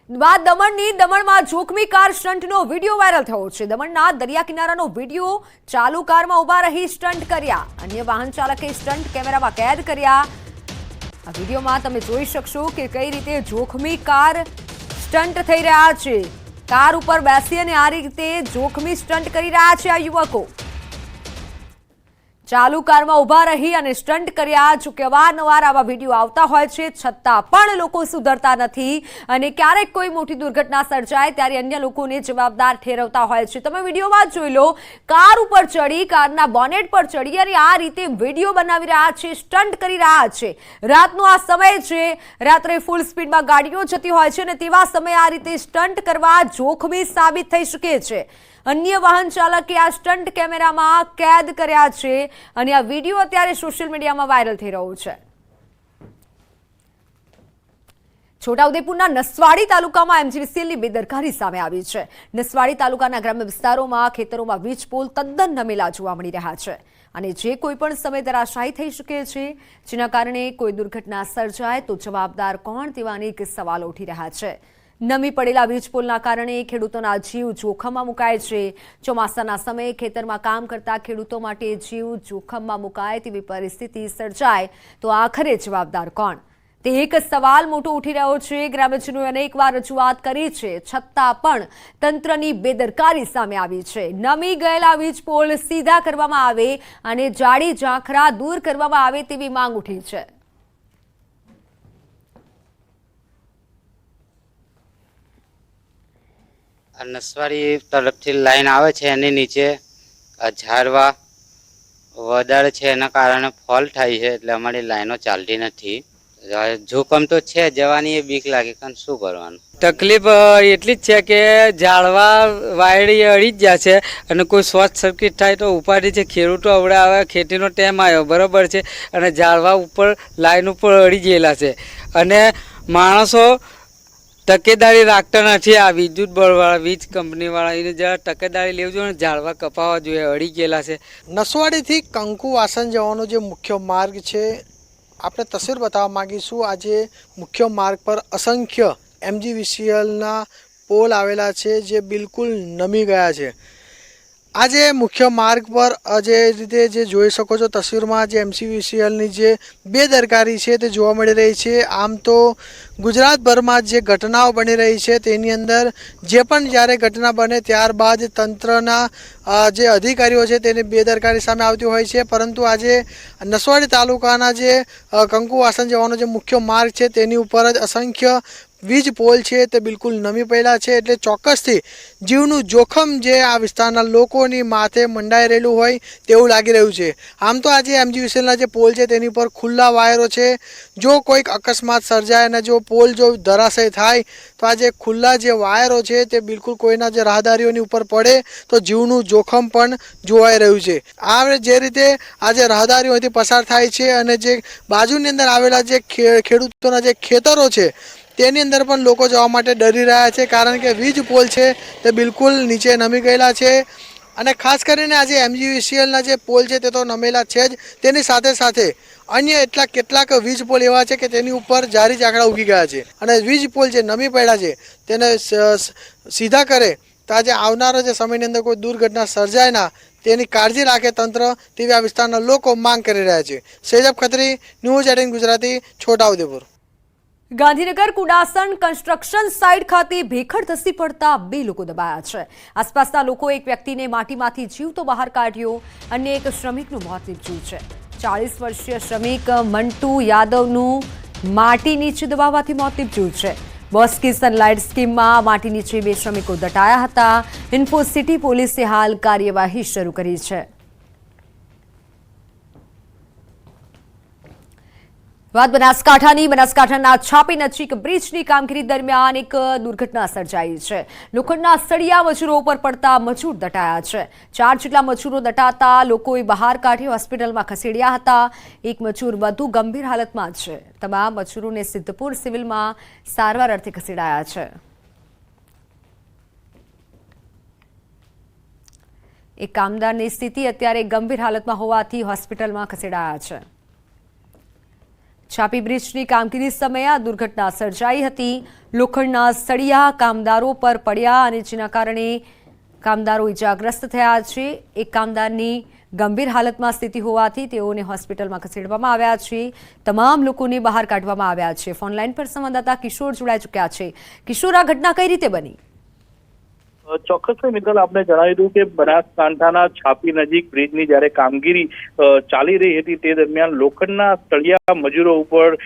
બાદ દમણમાં જોખમી કાર સ્ટંટનો વિડીયો વાયરલ થયો છે। દમણના દરિયા કિનારાનો વિડીયો, ચાલુ કારમાં ઊભા રહી સ્ટંટ કર્યા, અન્ય વાહન ચાલકે સ્ટંટ કેમેરામાં કેદ કર્યા। આ વિડીયોમાં તમે જોઈ શકશો કે કઈ રીતે જોખમી કાર સ્ટંટ થઈ રહ્યા છે। કાર ઉપર બેસી અને આ રીતે જોખમી સ્ટંટ કરી રહ્યા છે આ યુવકો। ચાલુ કારમાં ઊભા રહી અને સ્ટંટ કર્યા। જો કે અવારનવાર આવા વિડીયો આવતા હોય છે, છતાં પણ લોકો સુધરતા નથી અને ક્યારેક કોઈ મોટી દુર્ઘટના સર્જાય ત્યારે અન્ય લોકોને જવાબદાર ઠેરવતા હોય છે। તમે વિડીયોમાં જોઈ લો, કાર ઉપર ચડી, કારના બોનેટ પર ચડી અને આ રીતે વિડીયો બનાવી રહ્યા છે, સ્ટંટ કરી રહ્યા છે। રાતનો આ સમય છે, રાત્રે ફૂલ સ્પીડમાં ગાડીઓ જતી હોય છે અને તેવા સમયે આ રીતે સ્ટંટ કરવા જોખમી સાબિત થઈ શકે છે। અન્ય વાહન ચાલકે આ સ્ટંટ કેમેરામાં કેદ કર્યા છે અને આ વિડીયો અત્યારે સોશિયલ મીડિયામાં વાયરલ થઈ રહ્યો છે। છોટાઉદેપુરના નસવાડી તાલુકામાં એમજીવીસીએલની બેદરકારી સામે આવી છે। નસવાડી તાલુકાના ગ્રામ્ય વિસ્તારોમાં ખેતરોમાં વીજ પોલ તદ્દન નમેલા જોવા મળી રહ્યા છે અને જે કોઈ પણ સમય ધરાશાયી થઈ શકે છે, જેના કારણે કોઈ દુર્ઘટના સર્જાય તો જવાબદાર કોણ તેવા અનેક સવાલો ઉઠી રહ્યા છે। નમી પડેલા વીજપોલના કારણે ખેડૂતોના જીવ જોખમમાં મુકાય છે। ચોમાસાના સમયે ખેતરમાં કામ કરતા ખેડૂતો માટે જીવ જોખમમાં મુકાય તેવી પરિસ્થિતિ સર્જાય તો આખરે જવાબદાર કોણ, તે એક સવાલ મોટો ઉઠી રહ્યો છે। ગ્રામજનોએ અનેકવાર રજૂઆત કરી છે, છતાં પણ તંત્રની બેદરકારી સામે આવી છે। નમી ગયેલા વીજપોલ સીધા કરવામાં આવે અને જાડી ઝાંખરા દૂર કરવામાં આવે તેવી માંગ ઉઠી છે। નસવાડી તરફથી લાઈન આવે છે, એની નીચે ઝાડવા વધારે છે, એના કારણે ફોલ થાય છે, એટલે અમારી લાઈનો ચાલતી નથી। જોખમ તો છે, જવાની એ બીક લાગે, પણ શું કરવાનું। તકલીફ એટલી જ છે કે ઝાડવા વાયડી અડી જ જાય છે અને કોઈ શોર્ટ સર્કિટ થાય તો ઉપાડી છે। ખેડૂતો અવડે આવે, ખેતીનો ટાઈમ આવ્યો બરાબર છે અને ઝાડવા ઉપર લાઈન ઉપર અડી ગયેલા છે અને માણસો તકેદારી રાખતા નથી। આ વિદ્યુત બોર્ડવાળા, વીજ કંપનીવાળા એને જરા તકેદારી લેવું જોઈએ, ઝાડવા કપાવવા જોઈએ, અડી ગયેલા છે। નસવાડીથી કંકુવાસન જવાનો જે મુખ્ય માર્ગ છે, આપણે તસવીર બતાવવા માગીશું। આજે મુખ્ય માર્ગ પર અસંખ્ય એમજીવીસીએલના પોલ આવેલા છે જે બિલકુલ નમી ગયા છે। આજે મુખ્ય માર્ગ પર જે રીતે જે જોઈ શકો છો તસવીરમાં, જે એમજીવીસીએલની જે બેદરકારી છે તે જોવા મળી રહી છે। આમ તો ગુજરાતભરમાં જે ઘટનાઓ બની રહી છે તેની અંદર જે પણ જ્યારે ઘટના બને ત્યારબાદ તંત્રના જે અધિકારીઓ છે તેની બેદરકારી સામે આવતી હોય છે, પરંતુ આજે નસવાડી તાલુકાના જે કંકુવાસન જવાનો જે મુખ્ય માર્ગ છે તેની ઉપર જ અસંખ્ય વીજ પોલ છે તે બિલકુલ નમી પડેલા છે। એટલે ચોક્કસથી જીવનું જોખમ જે આ વિસ્તારના લોકોની માથે મંડાઈ રહેલું હોય તેવું લાગી રહ્યું છે। આમ તો આજે એમજીવીસીએલના જે પોલ છે તેની પર ખુલ્લા વાયરો છે। જો કોઈક અકસ્માત સર્જાય અને જો પોલ જો ધરાશય થાય તો આ જે ખુલ્લા જે વાયરો છે તે બિલકુલ કોઈના જે રાહદારીઓની ઉપર પડે તો જીવનું જોખમ પણ જોવાઈ રહ્યું છે। આ જે રીતે આ જે રાહદારીઓથી પસાર થાય છે અને જે બાજુની અંદર આવેલા જે ખેડૂતોના જે ખેતરો છે તેની અંદર પણ લોકો જવા માટે ડરી રહ્યા છે, કારણ કે વીજ પોલ છે તે બિલકુલ નીચે નમી ગયેલા છે અને ખાસ કરીને આજે એમજીવીસીએલના જે પોલ છે તે તો નમેલા છે જ, તેની સાથે સાથે અન્ય કેટલાક વીજ પોલ એવા છે કે તેની ઉપર જારી ઝાકડા ઉગી ગયા છે અને વીજ પોલ જે નમી પડ્યા છે તેને સીધા કરે તો આજે આવનારા જે સમયની અંદર કોઈ દુર્ઘટના સર્જાય ના તેની કાળજી રાખે તંત્ર, તેવી આ વિસ્તારના લોકો માંગ કરી રહ્યા છે। Sejab Khatri, news 18 Gujarati, Chhota Udepur. Gandhinagar Kudasan construction site ખાતે ભેખડ ધસી પડતા 2 લોકો દબાયા છે। આસપાસના લોકોએ એક વ્યક્તિને માટીમાંથી જીવતો બહાર કાઢ્યો અને એક શ્રમિકનું મોત નીપજ્યું છે। 40 વર્ષીય શ્રમિક મંટુ યાદવનું માટી નીચે દબાવવાથી મોત નીપજ્યું છે। બોસ્કી સનલાઇટ સ્કીમમાં માટી નીચે 2 શ્રમિકો દટાયા હતા। ઇન્ફોસિટી પોલીસે હાલ કાર્યવાહી શરૂ કરી છે। વાત બનાસકાંઠાના છાપી નજીક બ્રિજની કામગીરી દરમિયાન એક દુર્ઘટના સર્જાઈ છે। લોખંડના સળિયા મજૂરો ઉપર પડતા મજૂર દટાયા છે। 4 જેટલા મજૂરો દટાતા લોકોએ બહાર કાઢી હોસ્પિટલમાં ખસેડ્યા હતા। એક મજૂર વધુ ગંભીર હાલતમાં છે। તમામ મજૂરોને સિદ્ધપુર સિવિલમાં સારવાર અર્થે ખસેડાયા છે। એક કામદારની સ્થિતિ અત્યારે ગંભીર હાલતમાં હોવાથી હોસ્પિટલમાં ખસેડાયા છે। છાપી બ્રિજની કામગીરી સમયે આ દુર્ઘટના સર્જાઈ હતી. લોખંડના સળિયા કામદારો પર પડ્યા અને જેના કારણે કામદારો ઇજાગ્રસ્ત થયા છે. એક કામદારની ગંભીર હાલતમાં સ્થિતિ હોવાથી તેઓને હોસ્પિટલમાં ખસેડવામાં આવ્યા છે. તમામ લોકોને બહાર કાઢવામાં આવ્યા છે. ફોનલાઈન પર સંવાદદાતા કિશોર જોડાઈ ચૂક્યા છે. કિશોર, આ ઘટના કઈ રીતે બની? ચોક્કસથી મિત્તલ, આપણે જણાવી દઉં કે બનાસકાંઠાના છાપી નજીક બ્રિજની જ્યારે કામગીરી ચાલી રહી હતી તે દરમિયાન લોખંડના સળિયા મજૂરો ઉપર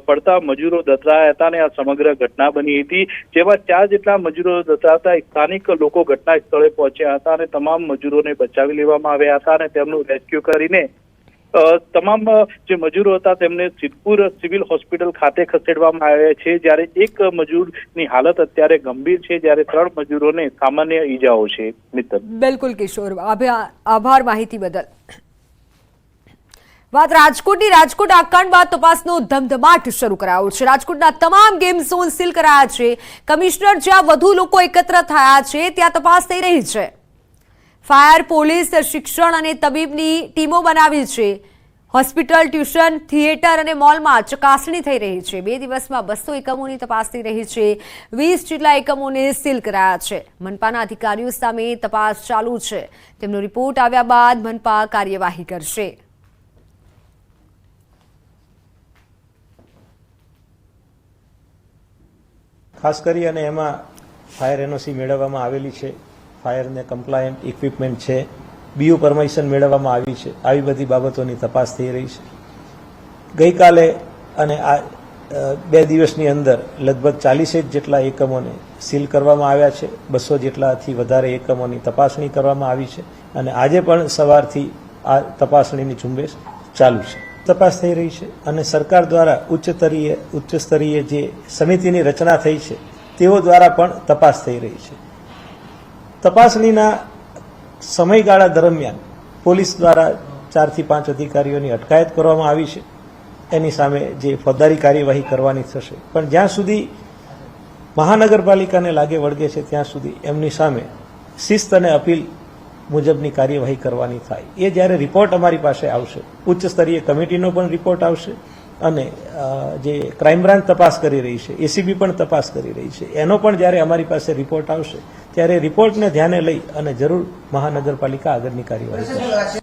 પડતા મજૂરો દતરાયા હતા અને આ સમગ્ર ઘટના બની હતી, જેમાં 4 જેટલા મજૂરો દતરાતા સ્થાનિક લોકો ઘટના સ્થળે પહોંચ્યા હતા અને તમામ મજૂરોને બચાવી લેવામાં આવ્યા હતા અને તેમનું રેસ્ક્યુ કરીને તમામ જે મજૂરો હતા તેમને સિદ્ધપુર સિવિલ હોસ્પિટલ ખાતે ખસેડવામાં આવ્યા છે. જ્યારે એક મજૂરની હાલત અત્યારે ગંભીર છે, જ્યારે 3 મજૂરોને સામાન્ય ઈજાઓ છે. મિત્તલ, બિલકુલ કિશોર, આભાર માહિતી બદલ. વાત રાજકોટની. રાજકોટ આકાંડ બાદ તપાસનો ધમધમાટ શરૂ કરાયો છે. રાજકોટના તમામ ગેમ ઝોન સીલ કરાયા છે. કમિશનર જ્યાં વધુ લોકો એકત્ર થયા છે ત્યાં તપાસ થઈ રહી છે. ફાયર, પોલીસ, શિક્ષણ અને તબીબની ટીમો બનાવી છે. હોસ્પિટલ, ટ્યુશન, થિયેટર અને મોલમાં ચકાસણી થઈ રહી છે. 2 દિવસમાં 200 એકમોની તપાસ થઈ રહી છે. 20 જેટલા એકમોને સીલ કરાયા છે. મનપાના અધિકારીઓ સામે તપાસ ચાલુ છે. તેમનો રિપોર્ટ આવ્યા બાદ મનપા કાર્યવાહી કરશે. ખાસ કરી અને એમાં ફાયર એનઓસી મેળવવામાં આવેલી છે. ફાયરને કમ્પ્લાયન્ટ ઇક્વિપમેન્ટ છે. બીયુ પરમિશન મેળવવામાં આવી છે. આવી બધી બાબતોની તપાસ થઈ રહી છે. ગઈકાલે અને આ 2 દિવસની અંદર લગભગ 40 જેટલા એકમોને સીલ કરવામાં આવ્યા છે. 200 જેટલાથી વધારે એકમોની તપાસણી કરવામાં આવી છે અને આજે પણ સવારથી આ તપાસણીની ઝુંબેશ ચાલુ છે. તપાસ થઈ રહી છે અને સરકાર દ્વારા ઉચ્ચ સ્તરીય જે સમિતિની રચના થઈ છે તેઓ દ્વારા પણ તપાસ થઈ રહી છે. તપાસણીના સમયગાળા દરમિયાન પોલીસ દ્વારા 4 થી 5 અધિકારીઓની અટકાયત કરવામાં આવી છે. એની સામે જે ફોજદારી કાર્યવાહી કરવાની થશે, પણ જ્યાં સુધી મહાનગરપાલિકાને લાગે વળગે છે ત્યાં સુધી એમની સામે શિસ્ત અને અપીલ મુજબની કાર્યવાહી કરવાની થાય. એ જ્યારે રિપોર્ટ અમારી પાસે આવશે, ઉચ્ચ સ્તરીય કમિટીનો પણ રિપોર્ટ આવશે અને જે ક્રાઇમ બ્રાન્ચ તપાસ કરી રહી છે, એસીબી પણ તપાસ કરી રહી છે, એનો પણ જ્યારે અમારી પાસે રિપોર્ટ આવશે ત્યારે રિપોર્ટને ધ્યાને લઈ અને જરૂર મહાનગરપાલિકા આગળની કાર્યવાહી કરશે.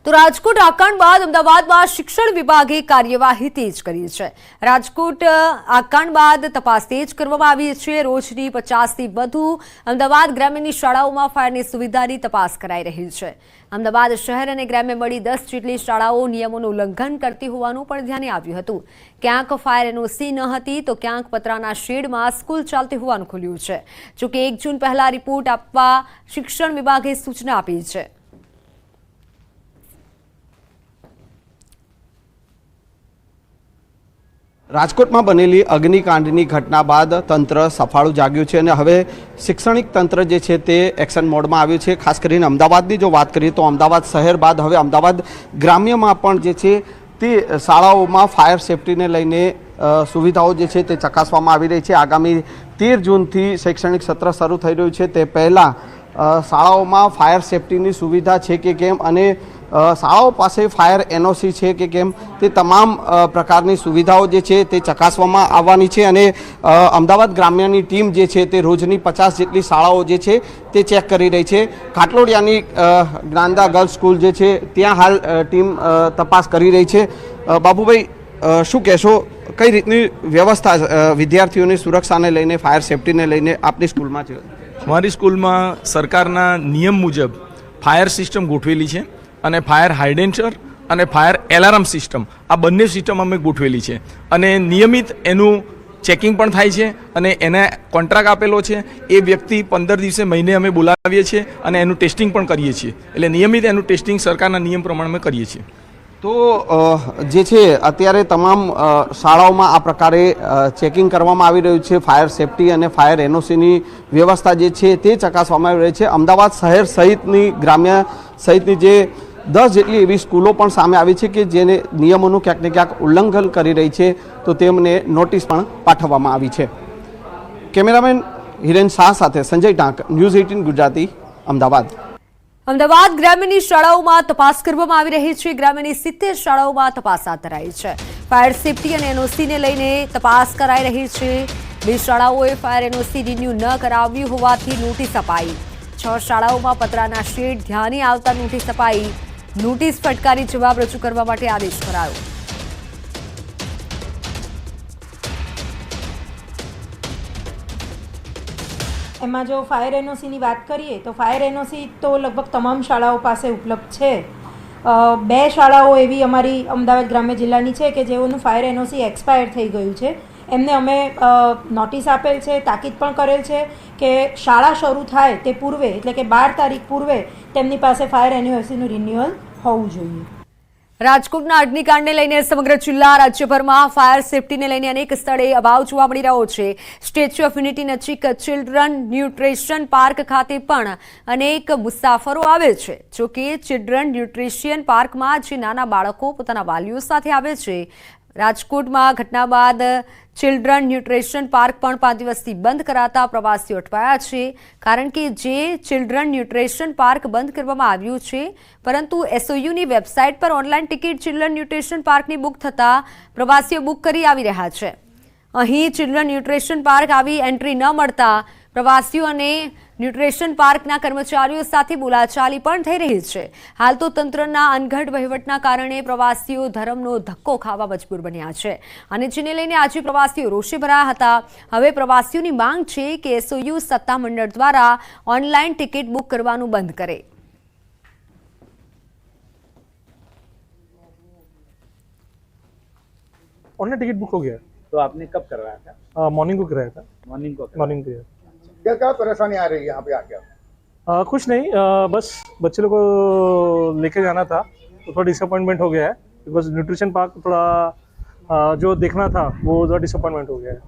તો રાજકોટ આકાંડ બાદ અમદાવાદમાં શિક્ષણ વિભાગે કાર્યવાહી તેજ કરી છે. રાજકોટ આકાંડ બાદ તપાસ તેજ કરવામાં આવી છે. રોજની 50થી વધુ અમદાવાદ ગ્રામ્યની શાળાઓમાં ફાયરની સુવિધાની તપાસ કરાઈ રહી છે. અમદાવાદ શહેર અને ગ્રામ્ય મળી 10 જેટલી શાળાઓ નિયમોનું ઉલ્લંઘન કરતી હોવાનું પણ ધ્યાને આવ્યું હતું. ક્યાંક ફાયર એનઓસી ન હતી તો ક્યાંક પતરાના શેડમાં સ્કૂલ ચાલતી હોવાનું ખુલ્યું છે. જોકે 1 જૂન પહેલા રિપોર્ટ આપવા શિક્ષણ વિભાગે સૂચના આપી છે. રાજકોટમાં બનેલી અગ્નિકાંડની ઘટના બાદ તંત્ર સફાળું જાગ્યું છે અને હવે શૈક્ષણિક તંત્ર જે છે તે એક્શન મોડમાં આવ્યું છે. ખાસ કરીને અમદાવાદની જો વાત કરીએ તો અમદાવાદ શહેર બાદ હવે અમદાવાદ ગ્રામ્યમાં પણ જે છે તે શાળાઓમાં ફાયર સેફટીને લઈને સુવિધાઓ જે છે તે ચકાસવામાં આવી રહી છે. આગામી 13 જૂનથી શૈક્ષણિક સત્ર શરૂ થઈ રહ્યું છે. તે પહેલાં શાળાઓમાં ફાયર સેફટીની સુવિધા છે કે કેમ અને શાળાઓ પાસે ફાયર એનઓસી છે કે કેમ તે તમામ પ્રકારની સુવિધાઓ જે છે તે ચકાસવામાં આવવાની છે અને અમદાવાદ ગ્રામ્યની ટીમ જે છે તે રોજની 50 જેટલી શાળાઓ જે છે તે ચેક કરી રહી છે. ખાટલોડિયાની જ્ઞાનદા ગર્લ્સ સ્કૂલ જે છે ત્યાં હાલ ટીમ તપાસ કરી રહી છે. બાબુભાઈ, શું કહેશો, કઈ રીતની વ્યવસ્થા વિદ્યાર્થીઓની સુરક્ષાને લઈને, ફાયર સેફટીને લઈને આપની સ્કૂલમાં છે? અમારી સ્કૂલમાં સરકારના નિયમ મુજબ ફાયર સિસ્ટમ ગોઠવેલી છે અને ફાયર હાઇડેન્સર અને ફાયર એલાર્મ સિસ્ટમ, આ બંને સિસ્ટમ અમે ગોઠવેલી છે અને નિયમિત એનું ચેકિંગ પણ થાય છે અને એને કોન્ટ્રાક્ટ આપેલો છે. એ વ્યક્તિ 15 દિવસે મહિને અમે બોલાવીએ છીએ અને એનું ટેસ્ટિંગ પણ કરીએ છીએ. એટલે નિયમિત એનું ટેસ્ટિંગ સરકારના નિયમ પ્રમાણે અમે કરીએ છીએ. તો જે છે અત્યારે તમામ શાળાઓમાં આ પ્રકારે ચેકિંગ કરવામાં આવી રહ્યું છે. ફાયર સેફટી અને ફાયર એનઓસીની વ્યવસ્થા જે છે તે ચકાસવામાં આવી રહી છે. અમદાવાદ શહેર સહિતની ગ્રામ્ય સહિતની જે 10 જેટલી એવી સ્કૂલો પણ સામે આવી છે કે જેને નિયમોનું ક્યાંક ને ક્યાંક ઉલ્લંઘન કરી રહી છે, તો તેમને નોટિસ પણ પાઠવવામાં આવી છે. કેમેરામેન હિરેન શાહ સાથે સંજય ટાંક, ન્યૂઝ 18 ગુજરાતી, અમદાવાદ. અમદાવાદ ગ્રામ્યની શાળાઓમાં તપાસ કરવામાં આવી રહી છે. ગ્રામ્યની 70 શાળાઓમાં તપાસ હાથ ધરાઈ છે. ફાયર સેફટી અને એનઓસીને લઈને તપાસ કરાઈ રહી છે. 2 શાળાઓએ ફાયર એનઓસી રિન્યુ ન કરાવ્યું હોવાથી નોટિસ અપાઈ. 6 શાળાઓમાં પતરાના શેડ ધ્યાને આવતા નોટિસ અપાઈ. નોટિસ ફટકારી જવાબ રજૂ કરવા માટે આદેશ કરાયો. એમાં જો ફાયર એનઓસીની વાત કરીએ તો ફાયર એનઓસી તો લગભગ તમામ શાળાઓ પાસે ઉપલબ્ધ છે. 2 શાળાઓ એવી અમારી અમદાવાદ ગ્રામ્ય જિલ્લાની છે કે જેઓનું ફાયર એનઓસી એક્સપાયર થઈ ગયું છે. એમને અમે નોટિસ આપેલ છે, તાકીદ પણ કરેલ છે કે શાળા શરૂ થાય તે પૂર્વે એટલે કે 12 તારીખ પૂર્વે તેમની પાસે ફાયર એનઓસીનું રિન્યુઅલ હોવું જોઈએ. રાજકોટના અગ્નિકાંડને લઈને સમગ્ર જિલ્લા રાજ્યભરમાં ફાયર સેફટીને લઈને અનેક સ્થળે અભાવ જોવા મળી રહ્યો છે. સ્ટેચ્યુ ઓફ યુનિટી નજીક ચિલ્ડ્રન ન્યુટ્રિશન પાર્ક ખાતે પણ અનેક મુસાફરો આવે છે. જોકે ચિલ્ડ્રન ન્યુટ્રિશિયન પાર્કમાં જે નાના બાળકો પોતાના વાલીઓ સાથે આવે છે, રાજકોટમાં ઘટના બાદ ચિલ્ડ્રન ન્યુટ્રિશન પાર્ક પણ 5 દિવસથી બંધ કરાતા પ્રવાસીઓ અટવાયા છે. કારણ કે જે ચિલ્ડ્રન ન્યુટ્રિશન પાર્ક બંધ કરવામાં આવ્યું છે, પરંતુ એસઓયુની વેબસાઇટ પર ઓનલાઈન ટિકિટ ચિલ્ડ્રન ન્યુટ્રિશન પાર્કની બુક થતાં પ્રવાસીઓ બુક કરી આવી રહ્યા છે. અહીં ચિલ્ડ્રન ન્યુટ્રિશન પાર્ક આવી એન્ટ્રી ન મળતા પ્રવાસીઓ અને ન્યુટ્રિશન પાર્કના કર્મચારીઓ સાથે બોલાચાલી પણ થઈ રહી છે. હાલ તો તંત્રના અનગઢ વહીવટના કારણે પ્રવાસીઓ ધરમનો ધક્કો ખાવા મજબૂર બન્યા છે અને જેને લઈને આજે પ્રવાસીઓ રોષે ભરાયા હતા. હવે પ્રવાસીઓની માંગ છે કે એસઓયુ સત્તામંડળ દ્વારા ઓનલાઈન ટિકિટ બુક કરવાનું બંધ કરે. ऑनलाइन टिकट बुक हो गया. तो आपने कब करवाया था? मॉर्निंग को कराया था. मॉर्निंग को मॉर्निंग को. क्या क्या परेशानी आ रही है यहाँ पे आके? कुछ नहीं, बस बच्चे लोग को लेके जाना था तो थोड़ा डिसअपॉइंटमेंट हो गया है बिकॉज न्यूट्रिशन पार्क थोड़ा जो देखना था वो थोड़ा डिसअपॉइंटमेंट हो गया है.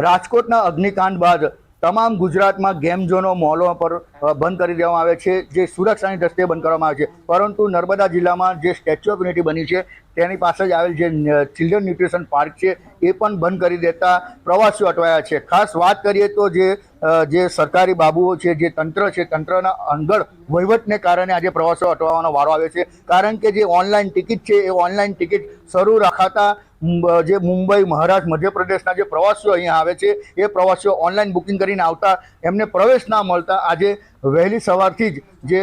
રાજકોટના અગ્નિકાંડ બાદ તમામ ગુજરાતમાં ગેમ ઝોનો મોલો પર બંધ કરી દેવામાં આવે છે, જે સુરક્ષાની દ્રષ્ટિએ બંધ કરવામાં આવે છે. પરંતુ નર્મદા જિલ્લામાં જે સ્ટેચ્યુ ઓફ યુનિટી બની છે તેની પાસે જ આવેલ જે ચિલ્ડ્રન ન્યુટ્રિશન પાર્ક છે એ પણ બંધ કરી દેતા પ્રવાસીઓ અટવાયા છે. ખાસ વાત કરીએ તો જે સરકારી બાબુઓ છે, જે તંત્ર છે, તંત્રના અનગઢ વહીવટને કારણે આજે પ્રવાસીઓ અટવાનો વારો આવ્યો છે. કારણ કે જે ઓનલાઈન ટિકિટ છે એ ઓનલાઈન ટિકિટ શરૂ રાખાતા જે મુંબઈ, મહારાષ્ટ્ર, મધ્યપ્રદેશના જે પ્રવાસીઓ અહીંયા આવે છે એ પ્રવાસીઓ ઓનલાઈન બુકિંગ કરીને આવતા એમને પ્રવેશ ના મળતા આજે વહેલી સવારથી જ જે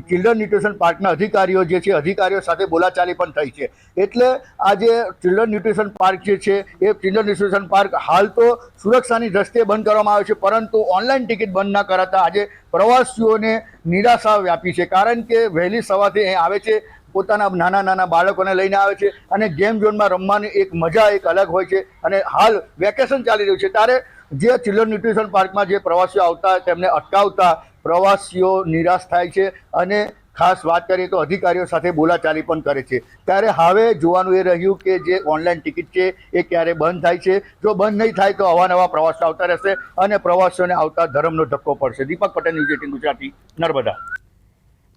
ચિલ્ડ્રન ન્યુટ્રિશન પાર્કના અધિકારીઓ જે છે અધિકારીઓ સાથે બોલાચાલી પણ થઈ છે. એટલે આ જે ચિલ્ડ્રન ન્યુટ્રિશન પાર્ક જે છે એ ચિલ્ડ્રન ન્યુટ્રિશન પાર્ક હાલ તો સુરક્ષાની દ્રષ્ટિએ બંધ કરવામાં આવે છે, પરંતુ ઓનલાઈન ટિકિટ બંધ ના કરાતા આજે પ્રવાસીઓને નિરાશા વ્યાપી છે. કારણ કે વહેલી સવારથી અહીં આવે છે, પોતાના નાના નાના બાળકોને લઈને આવે છે અને ગેમ ઝોનમાં રમવાની એક મજા એક અલગ હોય છે. અને હાલ વેકેશન ચાલી રહ્યું છે ત્યારે જે ચિલ્ડ્રન ન્યુટ્રિશન પાર્કમાં જે પ્રવાસીઓ આવતા તેમને અટકાવતા પ્રવાસીઓ નિરાશ થાય છે અને ખાસ વાત કરીએ તો અધિકારીઓ સાથે બોલાચાલી પણ કરે છે. ત્યારે હવે જોવાનું એ રહ્યું કે જે ઓનલાઈન ટિકિટ છે એ ક્યારે બંધ થાય છે. જો બંધ નહીં થાય તો અવાનવા પ્રવાસીઓ આવતા રહેશે અને પ્રવાસીઓને આવતા ધરમનો ધક્કો પડશે. દીપક પટેલ, ન્યૂઝ 18 ગુજરાતી, નર્મદા.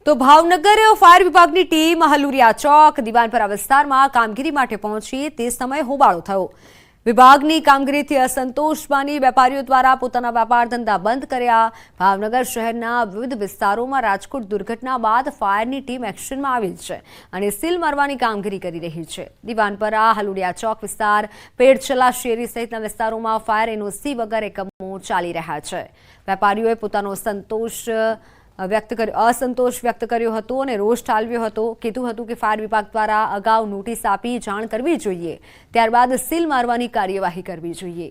તો ભાવનગર ફાયર વિભાગની ટીમ હલુરિયા ચોક, દિવાનપરા વિસ્તારમાં કામગીરી માટે પહોંચી તે સમયે હોબાળો થયો. વિભાગની કામગીરીથી અસંતોષ માની વેપારીઓ દ્વારા પોતાના વેપાર ધંધા બંધ કર્યા. ભાવનગર શહેરના વિવિધ વિસ્તારોમાં રાજકોટ દુર્ઘટના બાદ ફાયરની ટીમ એક્શનમાં આવી છે અને સીલ મારવાની કામગીરી કરી રહી છે. દિવાનપરા, હલુડિયા ચોક વિસ્તાર, પેડચલા શેરી સહિતના વિસ્તારોમાં ફાયર એનઓસી વગર એકમો ચાલી રહ્યા છે. વેપારીઓએ પોતાનો અસંતોષ વ્યક્ત કર્યો હતો અને રોષ ઠાલવ્યો હતો. કીધું હતું કે ફાયર વિભાગ દ્વારા અગાઉ નોટિસ આપી જાણ કરવી જોઈએ, ત્યારબાદ સીલ મારવાની કાર્યવાહી કરવી જોઈએ.